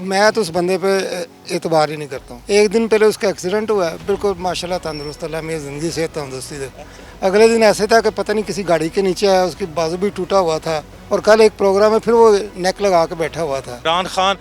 मैं तो उस बंदे पे एतबार ही नहीं करता हूँ। एक दिन पहले उसका एक्सीडेंट हुआ है, बिल्कुल माशाल्लाह तंदुरुस्त, अल्लाह मेरी ज़िंदगी से तंदुरुस्ती दे। अगले दिन ऐसे था कि पता नहीं किसी गाड़ी के नीचे आया, उसकी बाजू भी टूटा हुआ था और कल एक प्रोग्राम में फिर वो नेक लगा के बैठा हुआ था। इमरान खान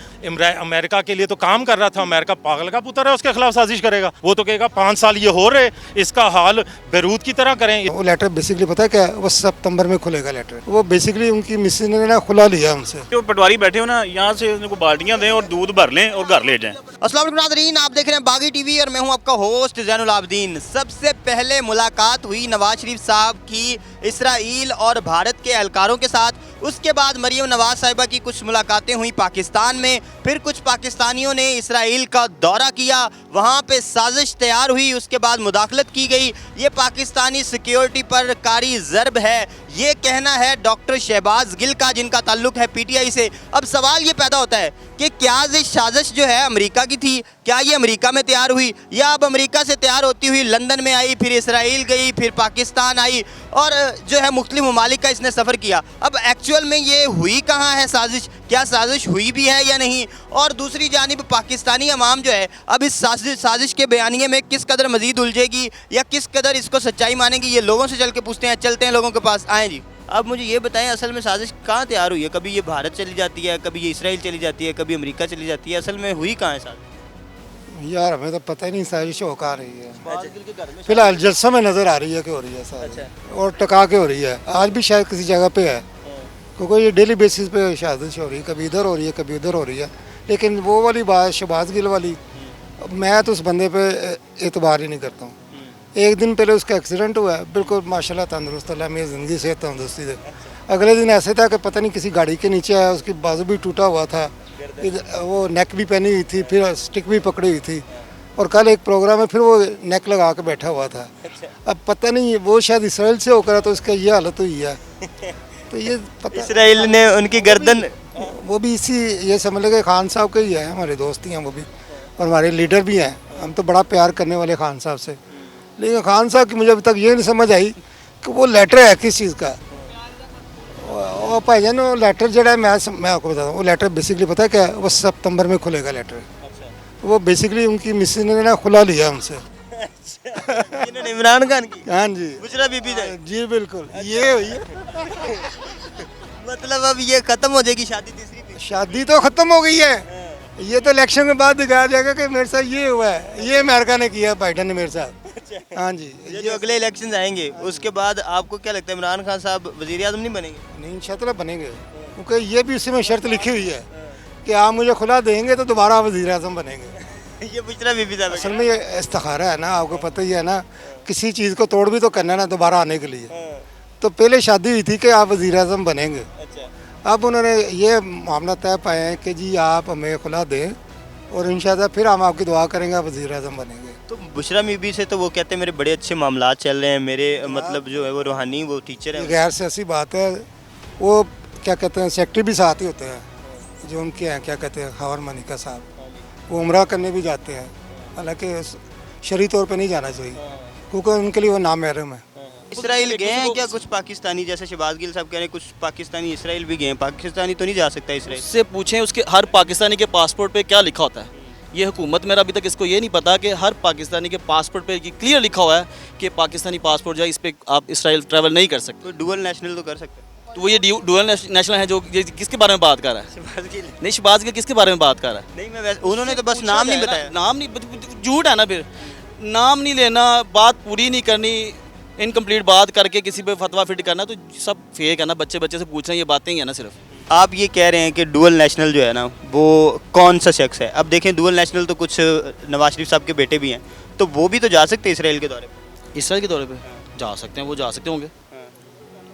अमेरिका के लिए तो काम कर रहा था। अमेरिका पागल का पुत्र है, उसके खिलाफ साजिश करेगा। वो तो कहेगा 5 साल ये हो रहे, इसका हाल बैरूत की तरह करें। वो लेटर बेसिकली पता है क्या है? वो सितंबर में खुलेगा लेटर। वो बेसिकली उनकी मिसेज ने ना खुला लिया उनसे। जो पटवारी बैठे हो ना, यहाँ से उनको बाल्टियाँ दें और दूध भर लें और घर ले जाएं। अस्सलाम वालेकुम नाज़रीन, आप देख रहे हैं बागी टीवी और मैं हूं आपका होस्ट ज़ैनुल आबदीन। सबसे पहले मुलाकात हुई नवाज शरीफ साहब की इसराइल और भारत के एहलकारों के साथ। उसके बाद मरीम नवाज साहिबा की कुछ मुलाकातें हुई पाकिस्तान में। फिर कुछ पाकिस्तानियों ने इसराइल का दौरा किया, वहाँ पे साजिश तैयार हुई, उसके बाद मुदाखलत की गई। ये पाकिस्तानी सिक्योरिटी पर कारी ज़र्ब है, ये कहना है डॉक्टर शहबाज गिल का, जिनका ताल्लुक है पीटीआई से। अब सवाल ये पैदा होता है कि क्या ये साजिश जो है अमेरिका की थी, क्या ये अमेरिका में तैयार हुई, या अब अमेरिका से तैयार होती हुई लंदन में आई, फिर इसराइल गई, फिर पाकिस्तान आई और जो है मुख्तलिफ ममालिक का इसने सफ़र किया। अब एक्चुअल में ये हुई कहाँ है साजिश, क्या साजिश हुई भी है या नहीं? और दूसरी जानिब पाकिस्तानी अवाम जो है अब इस साजिश के बयानिए में किस कदर मज़ीद उलझेगी या किस कदर इसको सच्चाई मानेगी, ये लोगों से चल के पूछते हैं। चलते हैं लोगों के पास, आएँ जी। अब मुझे ये बताएं, असल में साजिश कहाँ तैयार हुई है? कभी ये भारत चली जाती है, कभी ये इसराइल चली जाती है, कभी अमेरिका चली जाती है, असल में हुई कहाँ है साजिश? यार हमें तो पता ही नहीं साजिश हो कहाँ रही है। फिलहाल जलसा में नज़र आ रही है कि हो रही है साजिश, और टका के हो रही है। आज भी शायद किसी जगह पे है, क्योंकि ये डेली बेसिस पे साजिश हो रही है, कभी इधर हो रही है, कभी उधर हो रही है। लेकिन वो वाली बात शहबाज गिल वाली, मैं तो उस बंदे पे एतबार ही नहीं करता हूँ। एक दिन पहले उसका एक्सीडेंट हुआ है, बिल्कुल माशाल्लाह तंदुरुस्त, अल्लाह मेरी ज़िंदगी से तंदुरुस्ती दे। अगले दिन ऐसे था कि पता नहीं किसी गाड़ी के नीचे आया, उसकी बाजू भी टूटा हुआ था, वो नेक भी पहनी हुई थी, फिर स्टिक भी पकड़ी हुई थी और कल एक प्रोग्राम में फिर वो नेक लगा के बैठा हुआ था। अब पता नहीं वो शायद इसराइल से होकर तो उसका ये हालत हुई है। तो ये पता इसराइल ने उनकी गर्दन, वो भी इसी ये समझ लगे खान साहब के ही है, हमारे दोस्त ही हैं वो भी और हमारे लीडर भी हैं। हम तो बड़ा प्यार करने वाले खान साहब से, लेकिन खान साहब की मुझे अभी तक ये नहीं समझ आई कि वो लेटर है किस चीज़ का। और भाईजान वो लेटर जड़ा है, मैं आपको बताता हूँ, वो लेटर बेसिकली पता है क्या है? वो सितंबर में खुलेगा लेटर। वो बेसिकली उनकी मिसेज ने ना खुला लिया उनसे। इन्होंने इमरान खान की, हाँ जी, बुशरा बीबी से। जी बिल्कुल, ये हुई है। मतलब अब ये खत्म हो जाएगी शादी तीसरी भी? शादी तो ख़त्म हो गई है, ये तो इलेक्शन के बाद दिखाया जाएगा कि मेरे साथ ये हुआ है, ये अमेरिका ने किया, बाइडन ने मेरे साथ। हाँ जी, ये जो अगले इलेक्शन आएंगे उसके बाद आपको क्या लगता है इमरान खान साहब वजीर आज़म नहीं बनेंगे? नहीं इंशाअल्लाह बनेंगे, क्योंकि ये भी उसी में शर्त लिखी हुई है कि आप मुझे खुला देंगे तो दोबारा वज़ीर आज़म बनेंगे। ये बुशरा बीबी साहब असल में ये इस्तिखारा है ना, आपको पता ही है ना, किसी चीज़ को तोड़ भी तो करना है ना दोबारा आने के लिए। तो पहले शादी हुई थी कि आप वज़ीर आज़म बनेंगे, अब उन्होंने ये मामला तय पाया है कि जी आप हमें खुला दें और इंशाअल्लाह फिर हम आपकी दुआ करेंगे, आप वज़ीर आज़म बनेंगे। तो बुशरा बीबी से तो वो कहते हैं मेरे बड़े अच्छे मामला चल रहे हैं, मेरे मतलब जो है वो रूहानी वो टीचर ये है। गैर सियासी बात है, वो क्या कहते हैं सेक्रेटरी भी साथ ही होते हैं जो उनके हैं, क्या कहते हैं खबर मनिका साहब, वो उम्रा करने भी जाते हैं, हालांकि शरई तौर पे नहीं जाना चाहिए क्योंकि उनके लिए वो नामहरम है। इसराइल गए हैं क्या कुछ पाकिस्तानी, जैसे शहबाज गिल साहब कह रहे हैं कुछ पाकिस्तानी इसराइल भी गए हैं? पाकिस्तानी तो नहीं जा सकता इसराइल। उससे पूछें उसके हर पाकिस्तानी के पासपोर्ट पे क्या लिखा होता है। ये हुकूमत मेरा अभी तक इसको ये नहीं पता कि हर पाकिस्तानी के पासपोर्ट पे क्लियर लिखा हुआ है कि पाकिस्तानी पासपोर्ट जो है इस पर आप इसराइल ट्रैवल नहीं कर सकते। तो डुअल नेशनल तो कर सकते हैं। तो वो ये डुअल नेशनल है जो ये किसके बारे में बात कर रहा है? शहबाज गिल नहीं, शहबाज गिल किसके बारे में बात कर रहा है? नहीं, मैं वैसे उन्होंने तो बस नाम नहीं बताया। नाम नहीं, झूठ है ना, फिर नाम नहीं लेना, बात पूरी नहीं करनी, इनकम्प्लीट बात करके किसी पे फतवा फिट करना, तो सब फेक है ना। बच्चे से पूछ रहे हैं, ये बातें ही है ना सिर्फ। आप ये कह रहे हैं कि डुअल नेशनल जो है ना वो कौन सा शख्स है? अब देखें डुअल नेशनल तो कुछ नवाज शरीफ साहब के बेटे भी हैं, तो वो भी तो जा सकते हैं इसराइल के दौरे पे। इसराइल के दौरे पे जा सकते हैं, वो जा सकते होंगे,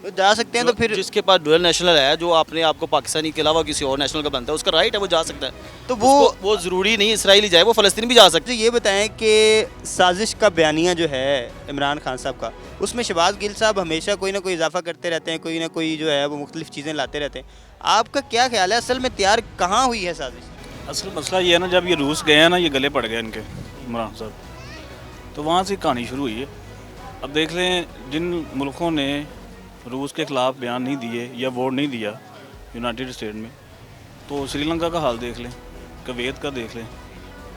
तो जा सकते हैं। तो फिर जिसके पास डुअल नेशनल है, जो अपने आपको पाकिस्तानी के अलावा किसी और नेशनल का बनता है, उसका राइट है, वो जा सकता है। तो वो ज़रूरी नहीं इसराइली जाए, वो फ़लस्तीन भी जा सकते मुझे ये बताएं कि साजिश का बयानिया जो है इमरान खान साहब का, उसमें शहबाज गिल साहब हमेशा कोई ना कोई इजाफा करते रहते हैं, कोई ना कोई जो है वो मुख्तलिफ चीज़ें लाते रहते हैं। आपका क्या ख्याल है, असल में तैयार कहाँ हुई है साजिश? असल मसला ये है ना, जब ये रूस गए हैं ना, ये गले पड़ गए इनके इमरान साहब, तो वहाँ से कहानी शुरू हुई है। अब देख लें, जिन मुल्कों ने रूस के ख़िलाफ़ बयान नहीं दिए या वोट नहीं दिया यूनाइटेड स्टेट में, तो श्रीलंका का हाल देख लें, कुवैत का देख लें,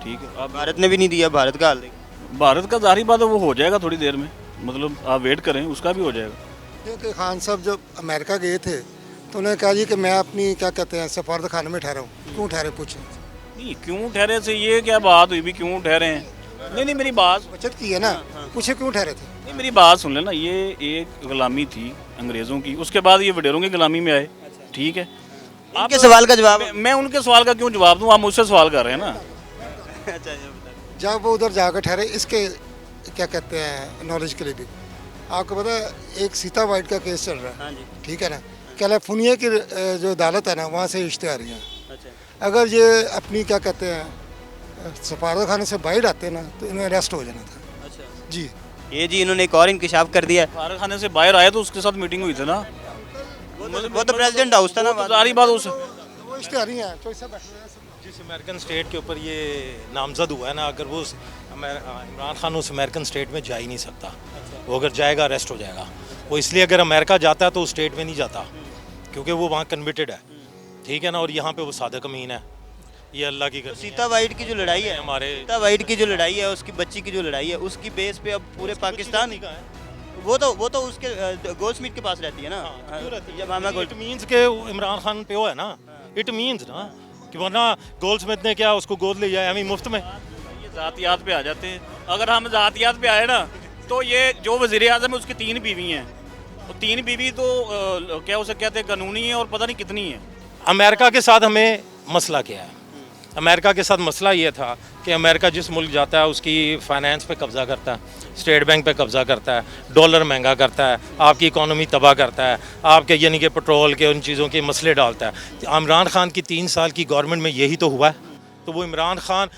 ठीक है। आप भारत ने भी नहीं दिया, भारत का हाल देखिए। भारत का ज़ाहिर बात है वो हो जाएगा थोड़ी देर में, मतलब आप वेट करें, उसका भी हो जाएगा। क्योंकि खान साहब जब अमेरिका गए थे तो उन्होंने कहा जी कि मैं अपनी क्या कहते हैं सफारत खाने में ठहरा हूँ। क्यों ठहरे पूछे? नहीं, क्यों ठहरे से ये क्या बात हुई भी, क्यों ठहरे हैं? नहीं, मेरी बात बचत की है ना, पूछे क्यों ठहरे थे? नहीं, मेरी बात सुन लेना, ये एक गुलामी थी अंग्रेज़ों की, उसके बाद ये वडेरों की गुलामी में आए, ठीक है। आपके सवाल का जवाब मैं उनके सवाल का क्यों जवाब दूँ, आप मुझसे सवाल कर रहे हैं ना। अच्छा, जब वो उधर जाकर ठहरे, इसके क्या कहते हैं नॉलेज के लिए भी आपको पता है एक सीता वाइट का केस चल रहा है, हाँ जी, ठीक है ना। कैलिफोर्निया की जो अदालत है ना वहाँ से रिश्ते आ रही हैं। अच्छा, अगर ये अपनी क्या कहते हैं सफारत खाने से बाहर आते ना तो इन्हें अरेस्ट हो जाना था अच्छा। जी। ये जी इन्होंने एक और इंकशाफ कर दिया है। फारग खाने से बाहर आए तो उसके साथ मीटिंग हुई थी ना, वो तो प्रेसिडेंट हाउस था ना। तो सारी बात उस वो रिश्ते आ रही हैं तो इससे बैठे हैं सब। जिस अमेरिकन स्टेट के ऊपर ये नामजद हुआ है ना, अगर वो इमरान खान उस अमेरिकन स्टेट में जा ही नहीं सकता। वो अगर जाएगा अरेस्ट हो जाएगा। वो इसलिए अगर अमेरिका जाता है तो उस स्टेट में नहीं जाता क्योंकि वो वहाँ कन्विक्टेड है, ठीक है ना। और यहाँ पे वो सादिक अमीन है। ये अल्लाह की करनी सीता वाइट की जो लड़ाई है, हमारे सीता वाइट की जो लड़ाई है, उसकी बच्ची की जो लड़ाई है, उसकी बेस पे अब पूरे पाकिस्तान का है। वो तो उसके गोल्डस्मिथ के पास रहती है ना। जब मामा इट मीन्स के इमरान खान पे वो है ना, इट मीन्स ना कि वरना गोल्डस्मिथ ने क्या उसको गोद ले जाए हमें मुफ्त में। ये ज़ातियात पे आ जाते हैं। अगर हम ज़ातियात पे आए ना तो ये जो वज़ीर आज़म है उसकी 3 बीवी हैं, और 3 बीवी तो क्या उसे कहते हैं कानूनी है और पता नहीं कितनी है। अमेरिका के साथ हमें मसला क्या है? अमेरिका के साथ मसला ये था कि अमेरिका जिस मुल्क जाता है उसकी फाइनेंस पे कब्ज़ा करता है, स्टेट बैंक पे कब्ज़ा करता है, डॉलर महंगा करता है, आपकी इकोनॉमी तबाह करता है, आपके यानी कि पेट्रोल के उन चीज़ों के मसले डालता है। तो इमरान खान की 3 साल की गवर्नमेंट में यही तो हुआ है। तो वो इमरान खान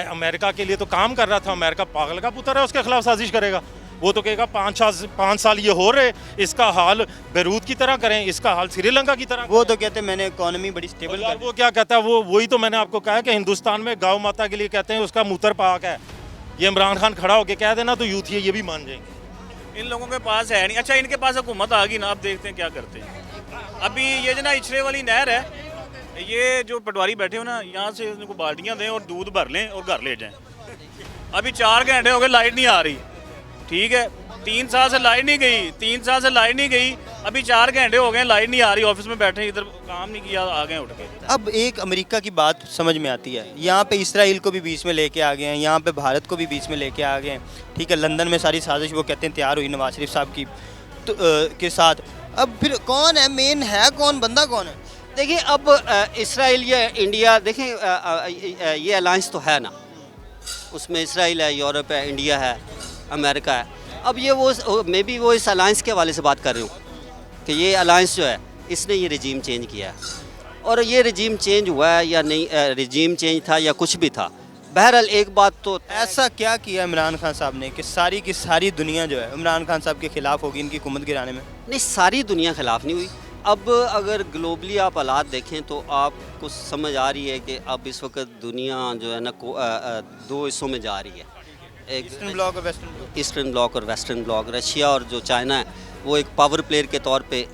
अमेरिका के लिए तो काम कर रहा था। अमेरिका पागल का पुत्र है, उसके खिलाफ साजिश करेगा। वो तो कहेगा 5 साल ये हो रहे, इसका हाल बेरूत की तरह करें, इसका हाल श्रीलंका की तरह। वो तो कहते हैं मैंने इकोनॉमी बड़ी स्टेबल यार वो क्या कहता है, वो वही तो मैंने आपको कहा कि हिंदुस्तान में गौ माता के लिए कहते हैं उसका मूत्र पाक है। ये इमरान खान खड़ा होकर कह देना तो यूथ ये भी मान जाएंगे। इन लोगों के पास है नहीं। अच्छा, इनके पास हुकूमत आ गई ना, आप देखते हैं क्या करते हैं। अभी ये जो ना इचरे वाली नहर है, ये जो पटवारी बैठे हो ना, यहाँ से उनको बाल्टियाँ दें और दूध भर लें और घर ले जाएं। अभी 4 घंटे हो गए लाइट नहीं आ रही, ठीक है। 3 साल से लाइट नहीं गई, 3 साल से लाइट नहीं गई, अभी 4 घंटे हो गए लाइट नहीं आ रही। ऑफिस में बैठे इधर काम नहीं किया, आ गए उठ के। अब एक अमेरिका की बात समझ में आती है, यहाँ पे इसराइल को भी बीच में लेके आ गए हैं, यहाँ पे भारत को भी बीच में लेके आ गए हैं, ठीक है। लंदन में सारी साजिश वो कहते हैं तैयार हुई नवाज शरीफ साहब की के साथ। अब फिर कौन है मेन, है कौन, बंदा कौन है? देखिए अब इसराइल या इंडिया, देखें ये अलायंस तो है ना, उसमें इसराइल है, यूरोप है, इंडिया है, अमेरिका है। अब ये वो मे बी वो इस अलायंस के हवाले से बात कर रही हूँ कि ये अलायंस जो है इसने ये रजीम चेंज किया है, और ये रजीम चेंज हुआ है या नहीं, रजीम चेंज था या कुछ भी था। बहरहाल एक बात तो ऐसा क्या किया इमरान खान साहब ने कि सारी की सारी दुनिया जो है इमरान खान साहब के खिलाफ होगी इनकी हुकूमत गिराने में? नहीं, सारी दुनिया खिलाफ नहीं हुई। अब अगर ग्लोबली आप हालात देखें तो आपको समझ आ रही है कि अब इस वक्त दुनिया जो है ना 2 हिस्सों में जा रही है। एक ईस्टर्न ब्लॉक और वेस्टर्न ब्लॉक। ईस्टर्न ब्लॉक और वेस्टर्न ब्लॉक। रशिया और जो चाइना है वो एक पावर प्लेयर के तौर पे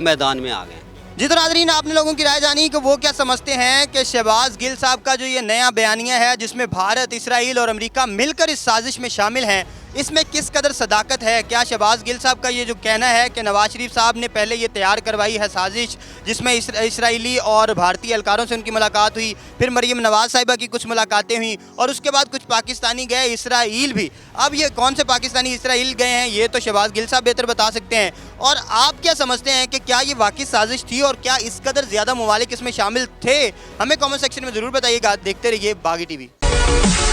मैदान में आ गए हैं। जी तो नाज़रीन, आपने लोगों की राय जानी कि वो क्या समझते हैं कि शहबाज गिल साहब का जो ये नया बयानिया है जिसमें भारत, इसराइल और अमेरिका मिलकर इस साजिश में शामिल हैं, इसमें किस कदर सदाकत है। क्या शहबाज गिल साहब का ये जो कहना है कि नवाज शरीफ साहब ने पहले ये तैयार करवाई है साजिश जिसमें इसराइली और भारतीय एहलकारों से उनकी मुलाकात हुई, फिर मरीम नवाज साहिबा की कुछ मुलाकातें हुई और उसके बाद कुछ पाकिस्तानी गए इसराइल भी। अब ये कौन से पाकिस्तानी इसराइल गए हैं ये तो शहबाज गिल साहब बेहतर बता सकते हैं। और आप क्या समझते हैं कि क्या ये वाकई साजिश थी और क्या इस कदर ज़्यादा ममालिक इसमें शामिल थे? हमें कॉमेंट सेक्शन में ज़रूर बताइएगा। देखते रहिए बागी TV।